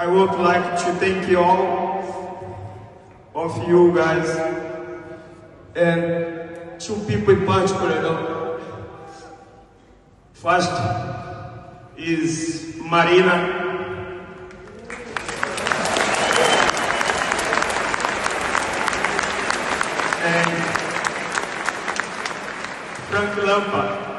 I would like to thank you all of you guys and two people in particular. First is Marina. And Frank Lampa.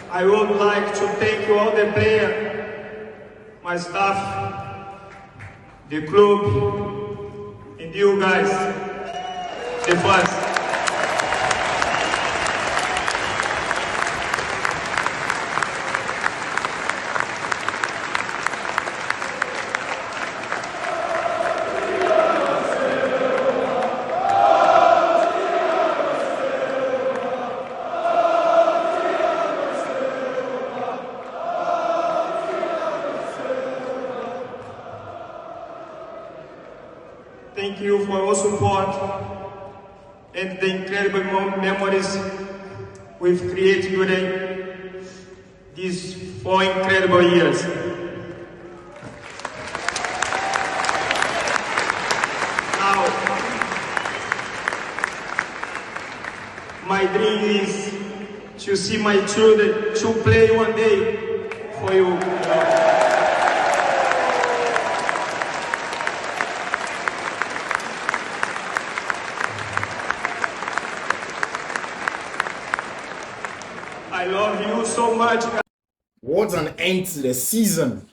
I would like to thank you all the players, my staff, the club, and you guys, the fans. Thank you for your support and the incredible memories we've created during these 4 incredible years. Now, my dream is to see my children to play one day for you. I love you so much. What an end to the season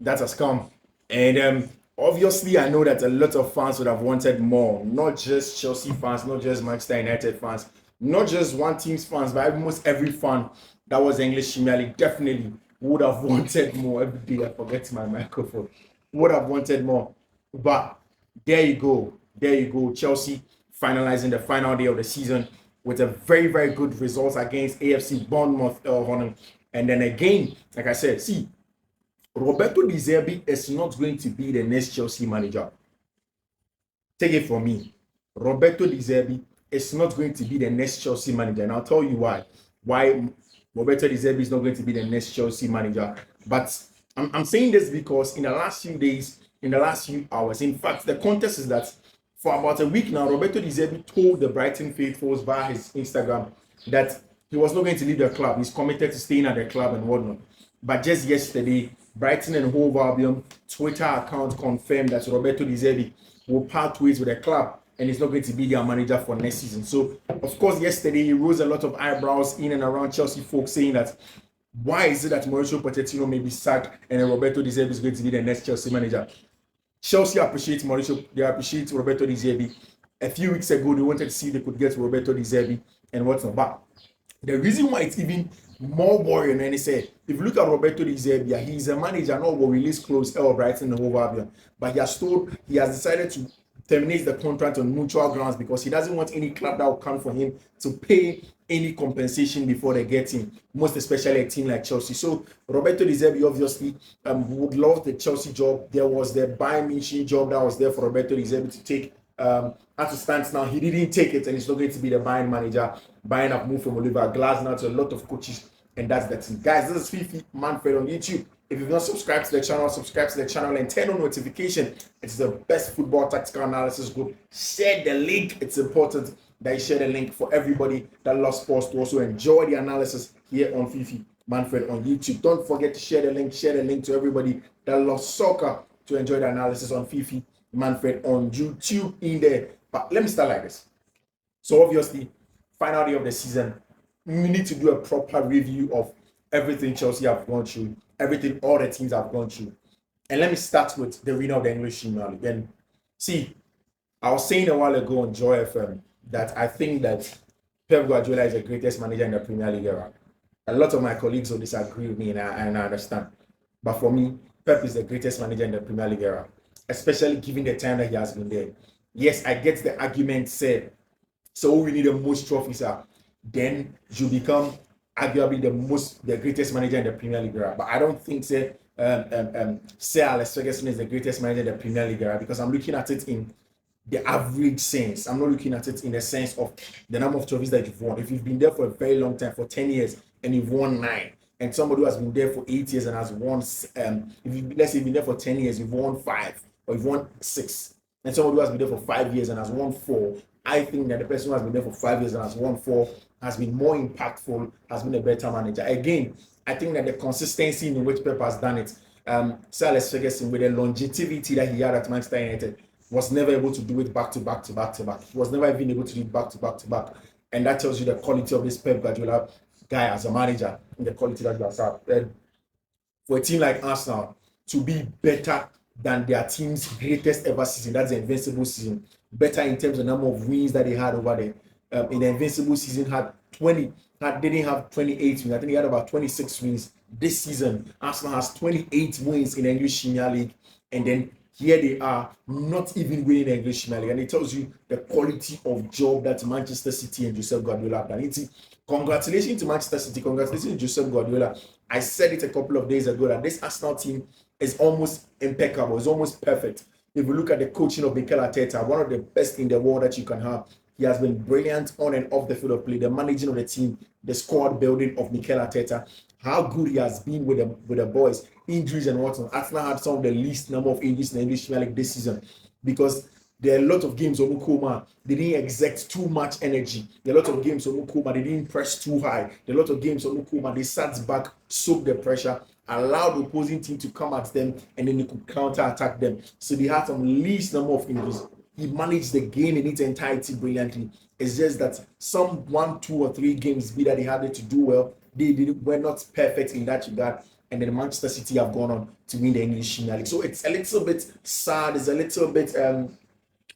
that has come. And obviously, I know that a lot of fans would have wanted more. Not just Chelsea fans, not just Manchester United fans, not just one team's fans, but almost every fan that was English Premier League definitely would have wanted more. Every day I forget my microphone. Would have wanted more. But there you go. There you go. Chelsea finalizing the final day of the season with a very, very good result against AFC Bournemouth. And then again, like I said, see, Roberto De Zerbi is not going to be the next Chelsea manager. Take it from me. Roberto De Zerbi is not going to be the next Chelsea manager. And I'll tell you why. Why Roberto De Zerbi is not going to be the next Chelsea manager. But I'm saying this because in the last few days, in the last few hours, in fact, the context is that for about a week now, Roberto De Zerbi told the Brighton faithfuls via his Instagram that he was not going to leave the club. He's committed to staying at the club and whatnot. But just yesterday, Brighton and Hove Albion Twitter account confirmed that Roberto De Zerbi will part ways with the club and he's not going to be their manager for next season. So, of course, yesterday he rose a lot of eyebrows in and around Chelsea folks saying that why is it that Mauricio Pochettino may be sacked and Roberto De Zerbi is going to be the next Chelsea manager? Chelsea appreciate Mauricio, they appreciate Roberto De Zerbi. A few weeks ago, they wanted to see if they could get Roberto De Zerbi and whatnot. But the reason why it's even more worrying, and he said, if you look at Roberto De Zerbi, he's a manager, not will release close Brighton and Hove Albion, but he has decided to terminate the contract on mutual grounds because he doesn't want any club that will come for him to pay any compensation before they get him, most especially a team like Chelsea. So Roberto De Zerbi obviously would love the Chelsea job. There was the Bayern Munich job that was there for Roberto De Zerbi to take. As it stands now, he didn't take it and he's not going to be the Bayern manager. Bayern have moved from Oliver Glasner to a lot of coaches, and that's the team. Guys, this is Fiifi-Manfred on YouTube. If you've not subscribed to the channel, subscribe to the channel and turn on notification. It's the best football tactical analysis group. Share the link. It's important that you share the link for everybody that loves sports to also enjoy the analysis here on Fiifi-Manfred on YouTube. Don't forget to share the link. Share the link to everybody that loves soccer to enjoy the analysis on Fiifi-Manfred on YouTube in there. But let me start like this. So obviously, final day of the season, we need to do a proper review of everything Chelsea have gone through, everything all the teams have gone through. And let me start with the winner of the English Premier League. And see, I was saying a while ago on Joy FM that I think that Pep Guardiola is the greatest manager in the Premier League era. A lot of my colleagues will disagree with me, and I understand. But for me, Pep is the greatest manager in the Premier League era, especially given the time that he has been there. Yes, I get the argument said, so we need the most trophies, then you become arguably the greatest manager in the Premier League era. But I don't think Sir Alex Ferguson is the greatest manager in the Premier League era because I'm looking at it in the average sense. I'm not looking at it in the sense of the number of trophies that you've won. If you've been there for a very long time, for 10 years, and you've won 9, and somebody who has been there for 8 years and has won, if you, let's say you've been there for 10 years, you've won 5, or you've won 6, and somebody who has been there for 5 years and has won 4, I think that the person who has been there for 5 years and has won 4 has been more impactful, has been a better manager. Again, I think that the consistency in which Pep has done it, Sir Alex Ferguson, with the longevity that he had at Manchester United, was never able to do it back to back to back to back. He was never even able to do it back to back to back. And that tells you the quality of this Pep Guardiola guy as a manager and the quality that he has had. And for a team like Arsenal to be better than their team's greatest ever season, that's the Invincible season, better in terms of the number of wins that they had over there. In the Invincible season, didn't have 28 wins. I think he had about 26 wins this season. Arsenal has 28 wins in the English Premier League, and then here they are, not even winning the English Premier League. And it tells you the quality of job that Manchester City and Josep Guardiola have done. Congratulations to Manchester City. Congratulations to Josep Guardiola. I said it a couple of days ago that this Arsenal team is almost impeccable. It's almost perfect. If you look at the coaching of Mikel Arteta, one of the best in the world that you can have. He has been brilliant on and off the field of play. The managing of the team, the squad building of Mikel Arteta, how good he has been with the boys, injuries and whatnot. Arsenal had some of the least number of injuries in the English Premier League this season because there are a lot of games on Mukoma, they didn't exert too much energy. There are a lot of games on Mukoma, they didn't press too high. There are a lot of games on Mukoma, they sat back, soaked the pressure, allowed the opposing team to come at them, and then they could counter-attack them. So they had some least number of injuries. He managed the game in its entirety brilliantly. It's just that some 1, 2, or 3 games be that they had it to do well. They were not perfect in that regard. And then Manchester City have gone on to win the English Premier League. So it's a little bit sad. It's a little bit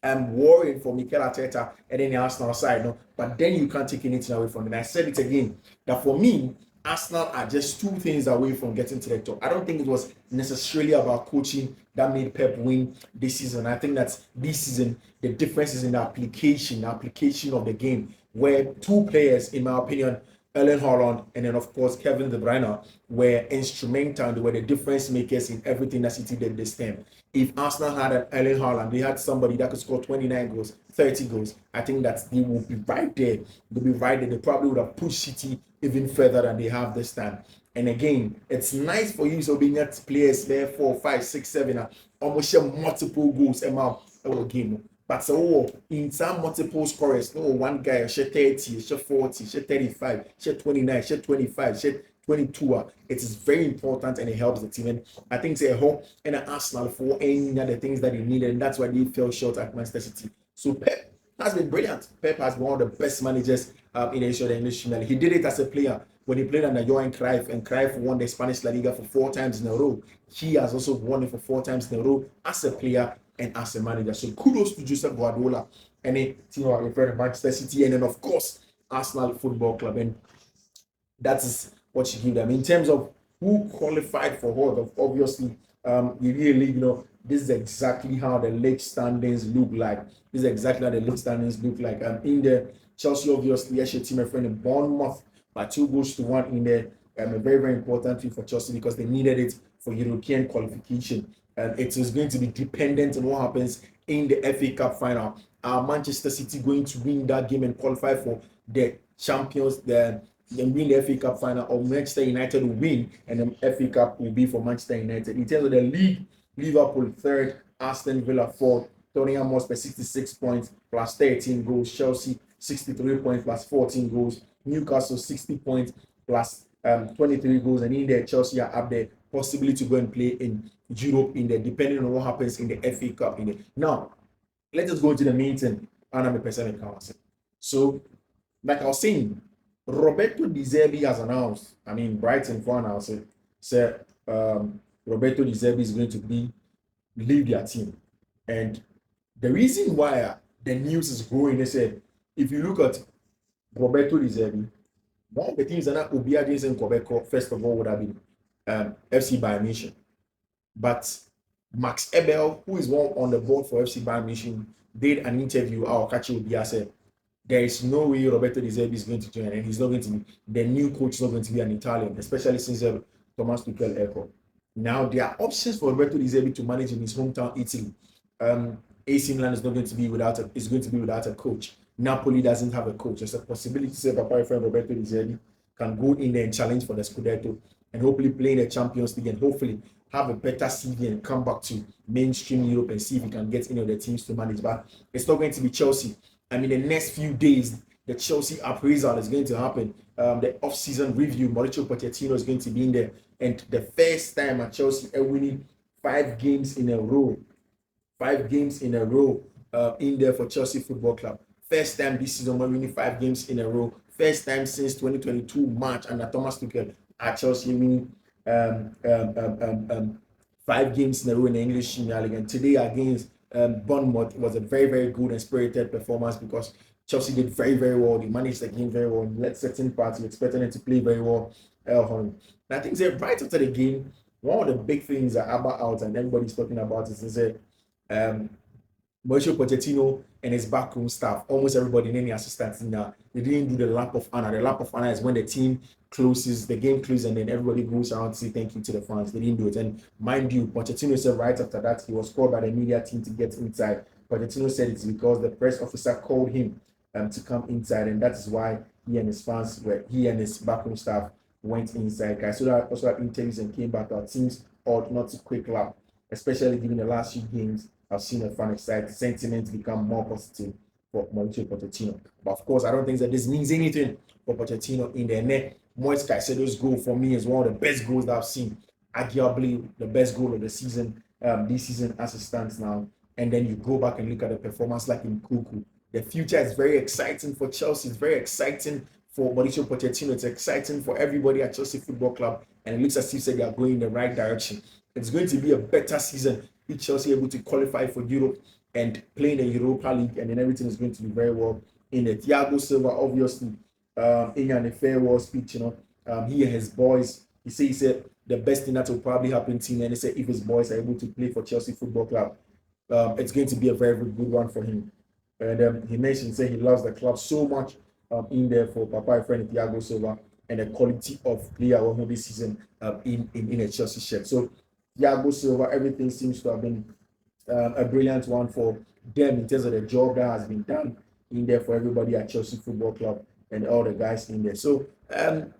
worrying for Mikel Arteta and then the Arsenal side. No? But then you can't take anything away from it. And I said it again, that for me, Arsenal are just 2 things away from getting to the top. I don't think it was necessarily about coaching that made Pep win this season. I think that this season, the difference is in the application of the game, where 2 players, in my opinion, Erling Haaland and then, of course, Kevin De Bruyne, were instrumental. They were the difference makers in everything that City did this time. If Arsenal had an Erling Haaland, they had somebody that could score 29 goals, 30 goals, I think that they would be right there. They'll be right there. They probably would have pushed City even further than they have this time. And again, it's nice for you, so being at players there 4, 5, 6, 7, almost share multiple goals a game. But so in some multiple scorers, no one guy share 30, share 40, share 35, share 29, share 25, share 22. It is very important and it helps the team. And I think it's a hope and an Arsenal for any of the things that they needed, and that's why they fell short at Manchester City. So Pep has been brilliant. Pep has been one of the best managers in the history of the English Premier League. He did it as a player when he played under Johan Cruyff, and Cruyff won the Spanish La Liga for 4 times in a row. He has also won it for 4 times in a row as a player and as a manager. So kudos to Josep Guardiola and the team of Manchester City, and then of course Arsenal Football Club. And that is what you give them in terms of who qualified for what. Obviously, you really, this is exactly how the league standings look like. In the Chelsea, obviously, as your team, my friend, in Bournemouth by 2-1 in there. A very, very important thing for Chelsea because they needed it for European qualification. It is going to be dependent on what happens in the FA Cup final. Manchester City going to win that game and qualify for the champions, then win the FA Cup final, or Manchester United will win and the FA Cup will be for Manchester United. In terms of the league, Liverpool 3rd, Aston Villa 4th, Tottenham Hotspur 66 points plus 13 goals, Chelsea 63 points plus 14 goals, Newcastle 60 points plus 23 goals, and in there Chelsea are up there, possibly to go and play in Europe in there, depending on what happens in the FA Cup in there. Now, let us go into the main thing. So, like I was saying, Roberto De Zerbi has announced, Brighton for announced it, said Roberto De Zerbi is going to leave their team. And the reason why the news is growing, they said, if you look at Roberto De Zerbi, one of the things that Obia did in Quebec, first of all, would have been FC Bayern Munich. But Max Ebel, who is one on the board for FC Bayern Munich, did an interview. Kachi Obia said, there is no way Roberto De Zerbi is going to join, and he's not going to be, the new coach is not going to be an Italian, especially since Thomas Tuchel Echo. Now, there are options for Roberto De Zerbi to manage in his hometown, Italy. AC Milan is not going to be without a coach. Napoli doesn't have a coach. There's a possibility say Papa friend Roberto Di Zerbi can go in there and challenge for the Scudetto and hopefully play in the Champions League and hopefully have a better CV and come back to mainstream Europe and see if he can get any of the teams to manage. But it's not going to be Chelsea. I mean, the next few days, the Chelsea appraisal is going to happen. The off-season review, Mauricio Pochettino is going to be in there. And the first time at Chelsea are winning 5 games in a row. 5 games in a row in there for Chelsea Football Club. First time this season we're winning 5 games in a row. First time since 2022 March under Thomas Tuchel at Chelsea winning 5 games in a row in the English Premier League. And today against Bournemouth was a very, very good and spirited performance because Chelsea did very, very well. They managed the game very well. And let certain parts, you expected them to play very well. And I think that right after the game, one of the big things that Abba out and everybody's talking about is that Mauricio Pochettino and his backroom staff, almost everybody in any assistants now, they didn't do the lap of honor. The lap of honor is when the team closes, the game closes, and then everybody goes around to say thank you to the fans. They didn't do it. And mind you, Pochettino said right after that he was called by the media team to get inside. Pochettino said it's because the press officer called him to come inside, and that is why he and his backroom staff went inside. Guys, so that also had interviews and came back. Our teams ought not to quick lap, especially given the last few games. I've seen a fan excited sentiment become more positive for Mauricio Pochettino. But of course, I don't think that this means anything for Pochettino in the net. Moise Caicedo's goal for me is one of the best goals that I've seen. Arguably the best goal of the season, this season as it stands now. And then you go back and look at the performance like in Kuku. The future is very exciting for Chelsea. It's very exciting for Mauricio Pochettino. It's exciting for everybody at Chelsea Football Club. And it looks as if they are going in the right direction. It's going to be a better season if Chelsea able to qualify for Europe and play in the Europa League, and then everything is going to be very well in the Thiago Silva, obviously, in a farewell speech, he and his boys, he said the best thing that will probably happen to him, and he said if his boys are able to play for Chelsea Football Club, it's going to be a very, very good one for him. And he mentioned, he loves the club so much in there for Papa friend Thiago Silva and the quality of player this season in a Chelsea shirt. So Thiago Silva, everything seems to have been a brilliant one for them in terms of the job that has been done in there for everybody at Chelsea Football Club and all the guys in there. So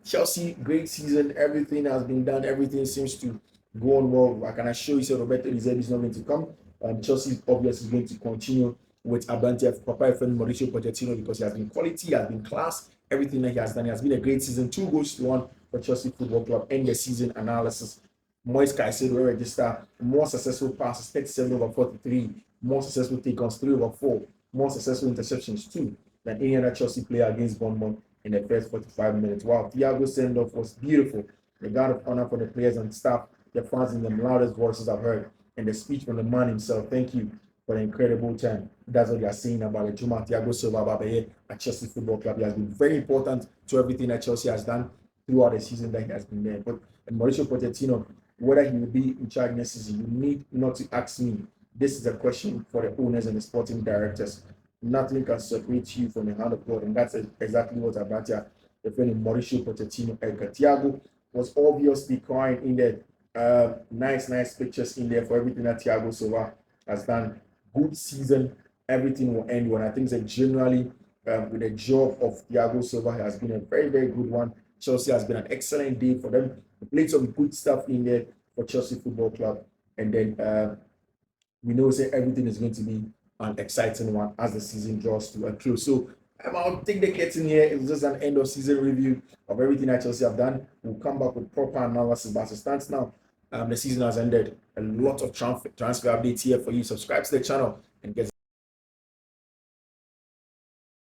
Chelsea, great season. Everything has been done. Everything seems to go on well. I can assure you, Roberto Di Zerbi is not going to come. Chelsea obviously is going to continue with Abante of Papa friend Mauricio Pochettino because he has been quality, he has been class. Everything that he has done, it has been a great season. 2 goals to 1 for Chelsea Football Club. End the season analysis. Moise Caicedo register more successful passes, 37/43, more successful take-ons, 3/4, more successful interceptions, 2 than any other Chelsea player against Bournemouth in the first 45 minutes. Wow, Thiago's send-off was beautiful. The guard of honor for the players and staff, the fans in the loudest voices I've heard, and the speech from the man himself. Thank you for the incredible time. That's what they are saying about the Juma Thiago Silva at Chelsea Football Club. He has been very important to everything that Chelsea has done throughout the season that he has been there. But Mauricio Pochettino, whether he will be in charge next season, you need not to ask me. This is a question for the owners and the sporting directors. Nothing can separate you from the hand of God, and that's exactly what Abatia, the friend of Mauricio Pochettino, Thiago was obviously crying in there. Nice pictures in there for everything that Thiago Silva has done. Good season. Everything will end well. I think that generally, with the job of Thiago Silva has been a very, very good one. Chelsea has been an excellent day for them. They played some good stuff in there for Chelsea Football Club. And then we know that everything is going to be an exciting one as the season draws to a close. So I'll take the curtain here. It's just an end of season review of everything that Chelsea have done. We'll come back with proper analysis. But as it stands now, the season has ended. A lot of transfer updates here for you. Subscribe to the channel and get